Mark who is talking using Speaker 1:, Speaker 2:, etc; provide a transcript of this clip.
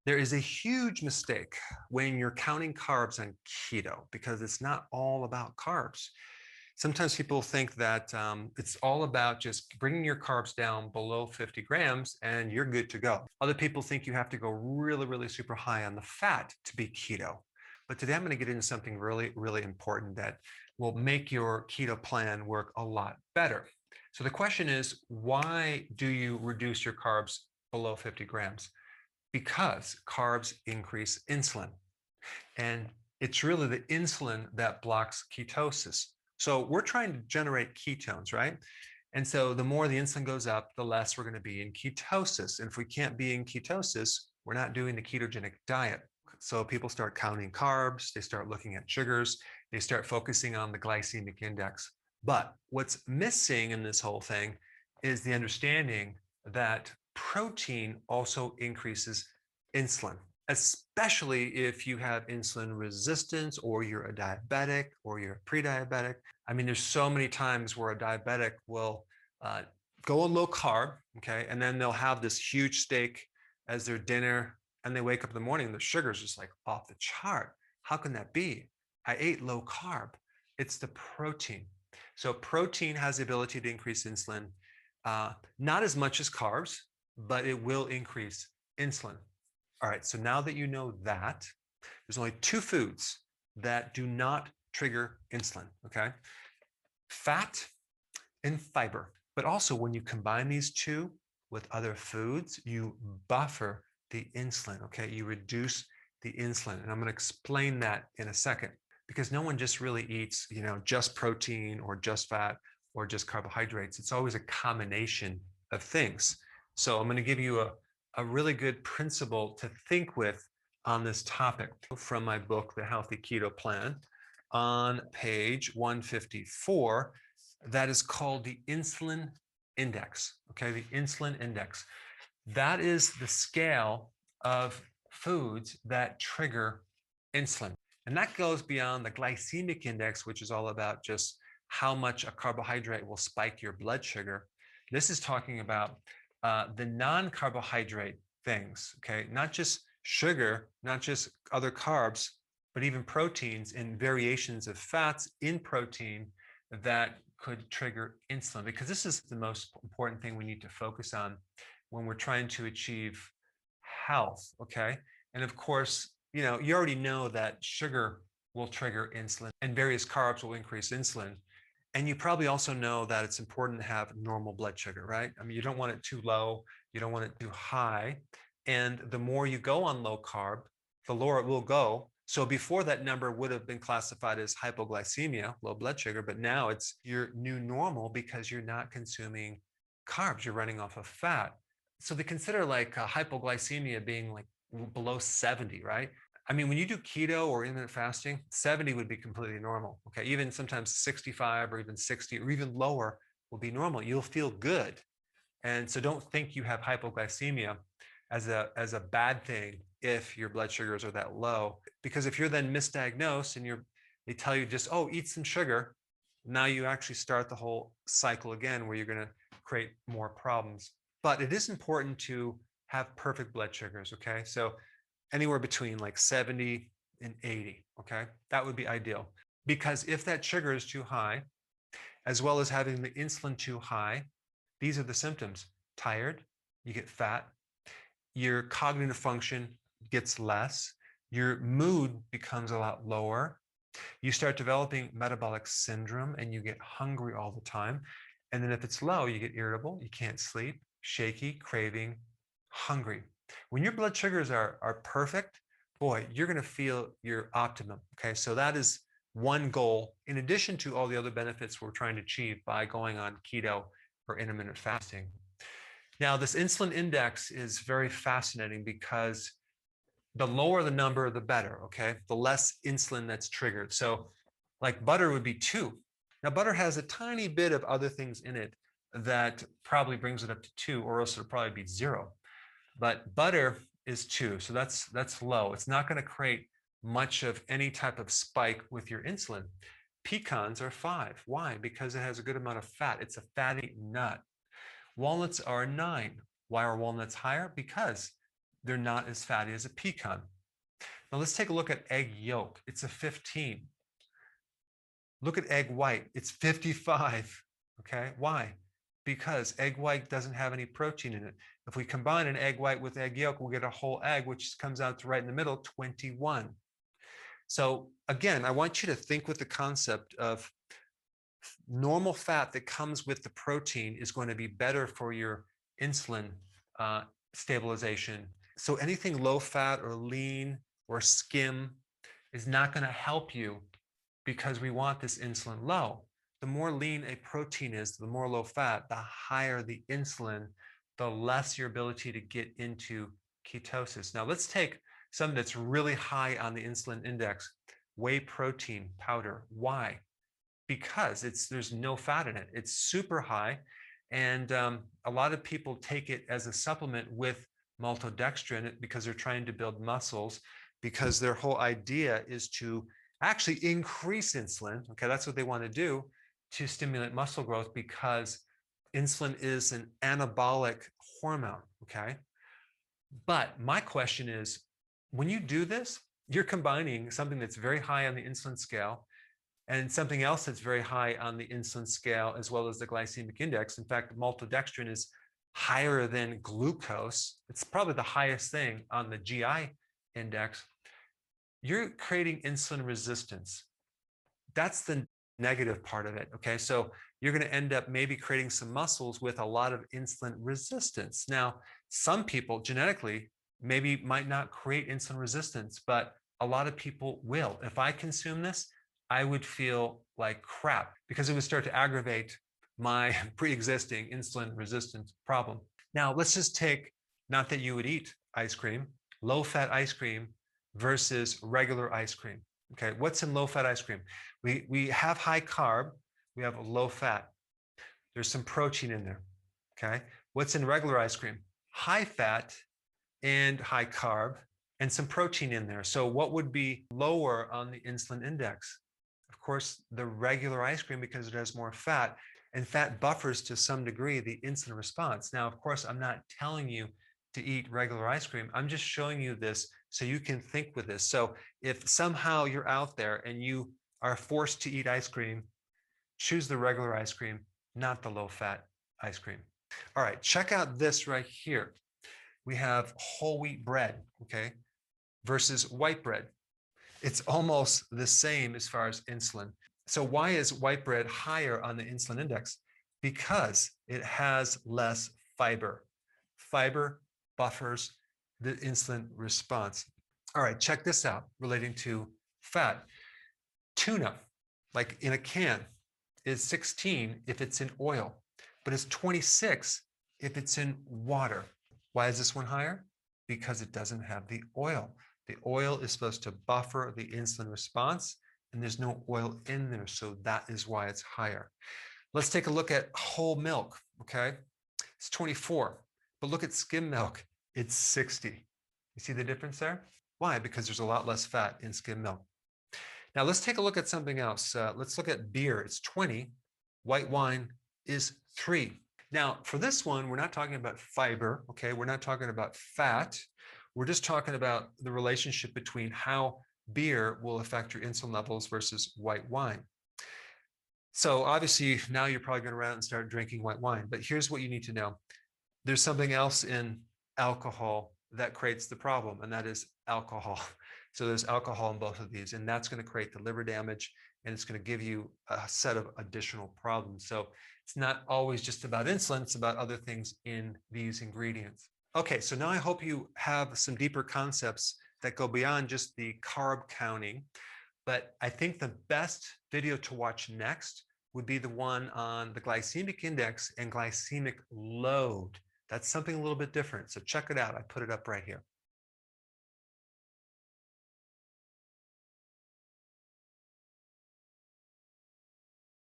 Speaker 1: There is a huge mistake when you're counting carbs on keto because it's not all about carbs. Sometimes people think that it's all about just bringing your carbs down below 50 grams and you're good to go. Other people think you have to go really, really super high on the fat to be keto. But today I'm going to get into something really, really important that will make your keto plan work a lot better. So the question is, why do you reduce your carbs below 50 grams? Because carbs increase insulin. And it's really the insulin that blocks ketosis. So we're trying to generate ketones, right? And so the more the insulin goes up, the less we're going to be in ketosis. And if we can't be in ketosis, we're not doing the ketogenic diet. So people start counting carbs, they start looking at sugars, they start focusing on the glycemic index. But what's missing in this whole thing is the understanding that protein also increases insulin, especially if you have insulin resistance or you're a diabetic or you're pre-diabetic. I mean, there's so many times where a diabetic will go on low carb, okay, and then they'll have this huge steak as their dinner, and they wake up in the morning and the sugar's just like off the chart. How can that be? I ate low carb. It's the protein. So protein has the ability to increase insulin, not as much as carbs, but it will increase insulin. All right, so now that you know that, there's only two foods that do not trigger insulin, okay? Fat and fiber. But also when you combine these two with other foods, you buffer the insulin, okay? You reduce the insulin. And I'm gonna explain that in a second, because no one just really eats, just protein or just fat or just carbohydrates. It's always a combination of things. So I'm gonna give you a really good principle to think with on this topic from my book, The Healthy Keto Plan, on page 154, that is called the insulin index, okay? The insulin index. That is the scale of foods that trigger insulin. And that goes beyond the glycemic index, which is all about just how much a carbohydrate will spike your blood sugar. This is talking about the non-carbohydrate things, okay? Not just sugar, not just other carbs, but even proteins and variations of fats in protein that could trigger insulin, because this is the most important thing we need to focus on when we're trying to achieve health, okay? And of course, you already know that sugar will trigger insulin and various carbs will increase insulin. And you probably also know that it's important to have normal blood sugar, right? I mean, you don't want it too low, you don't want it too high. And the more you go on low carb, the lower it will go. So before, that number would have been classified as hypoglycemia, low blood sugar, but now it's your new normal because you're not consuming carbs, you're running off of fat. So they consider like hypoglycemia being like below 70, right? I mean, when you do keto or intermittent fasting, 70 would be completely normal, okay? Even sometimes 65 or even 60 or even lower will be normal. You'll feel good. And so don't think you have hypoglycemia as a bad thing if your blood sugars are that low. Because if you're then misdiagnosed and they tell you just, oh, eat some sugar, now you actually start the whole cycle again where you're gonna create more problems. But it is important to have perfect blood sugars, okay? So anywhere between like 70 and 80, okay? That would be ideal. Because if that sugar is too high, as well as having the insulin too high, these are the symptoms. Tired, you get fat, your cognitive function gets less, your mood becomes a lot lower, you start developing metabolic syndrome and you get hungry all the time. And then if it's low, you get irritable, you can't sleep, shaky, craving, hungry. When your blood sugars are perfect, boy, you're going to feel your optimum. Okay, so that is one goal in addition to all the other benefits we're trying to achieve by going on keto or intermittent fasting. Now, this insulin index is very fascinating because the lower the number, the better, okay? The less insulin that's triggered. So like butter would be 2. Now, butter has a tiny bit of other things in it that probably brings it up to 2, or else it'll probably be 0. But butter is 2, so that's low. It's not going to create much of any type of spike with your insulin. Pecans are 5. Why? Because it has a good amount of fat. It's a fatty nut. Walnuts are 9. Why are walnuts higher? Because they're not as fatty as a pecan. Now let's take a look at egg yolk. It's a 15. Look at egg white. It's 55. Okay, why? Because egg white doesn't have any protein in it. If we combine an egg white with egg yolk, we'll get a whole egg, which comes out to right in the middle, 21. So again, I want you to think with the concept of normal fat that comes with the protein is going to be better for your insulin stabilization. So anything low fat or lean or skim is not going to help you because we want this insulin low. The more lean a protein is, the more low fat, the higher the insulin, the less your ability to get into ketosis. Now let's take something that's really high on the insulin index, whey protein powder. Why? Because there's no fat in it. It's super high. And a lot of people take it as a supplement with maltodextrin because they're trying to build muscles, because their whole idea is to actually increase insulin. Okay, that's what they want to do, to stimulate muscle growth, because insulin is an anabolic hormone. Okay. But my question is, when you do this, you're combining something that's very high on the insulin scale and something else that's very high on the insulin scale, as well as the glycemic index. In fact, maltodextrin is higher than glucose. It's probably the highest thing on the GI index. You're creating insulin resistance. That's the negative part of it. Okay, so you're going to end up maybe creating some muscles with a lot of insulin resistance. Now, some people genetically maybe might not create insulin resistance, but a lot of people will. If I consume this, I would feel like crap because it would start to aggravate my pre-existing insulin resistance problem. Now, let's just take, not that you would eat ice cream, low-fat ice cream versus regular ice cream. Okay, what's in low-fat ice cream? We have high carb, we have low fat. There's some protein in there. Okay, what's in regular ice cream? High fat and high carb and some protein in there. So what would be lower on the insulin index? Of course, the regular ice cream, because it has more fat, and fat buffers to some degree the insulin response. Now, of course, I'm not telling you to eat regular ice cream. I'm just showing you this so you can think with this. So if somehow you're out there and you are forced to eat ice cream, choose the regular ice cream, not the low-fat ice cream. All right, check out this right here. We have whole wheat bread, okay, versus white bread. It's almost the same as far as insulin. So why is white bread higher on the insulin index? Because it has less fiber. Fiber buffers the insulin response. All right, check this out relating to fat. Tuna, like in a can, is 16 if it's in oil, but it's 26 if it's in water. Why is this one higher? Because it doesn't have the oil. The oil is supposed to buffer the insulin response, and there's no oil in there, so that is why it's higher. Let's take a look at whole milk, okay? It's 24, but look at skim milk, it's 60. You see the difference there? Why? Because there's a lot less fat in skim milk. Now let's take a look at something else. Let's look at beer, it's 20, white wine is 3. Now for this one, we're not talking about fiber, okay? We're not talking about fat. We're just talking about the relationship between how beer will affect your insulin levels versus white wine. So obviously now you're probably going to run out and start drinking white wine, but here's what you need to know. There's something else in alcohol that creates the problem, and that is alcohol. So there's alcohol in both of these, and that's going to create the liver damage, and it's going to give you a set of additional problems. So it's not always just about insulin, it's about other things in these ingredients. Okay, so now I hope you have some deeper concepts that go beyond just the carb counting, but I think the best video to watch next would be the one on the glycemic index and glycemic load. That's something a little bit different, so check it out. I put it up right here.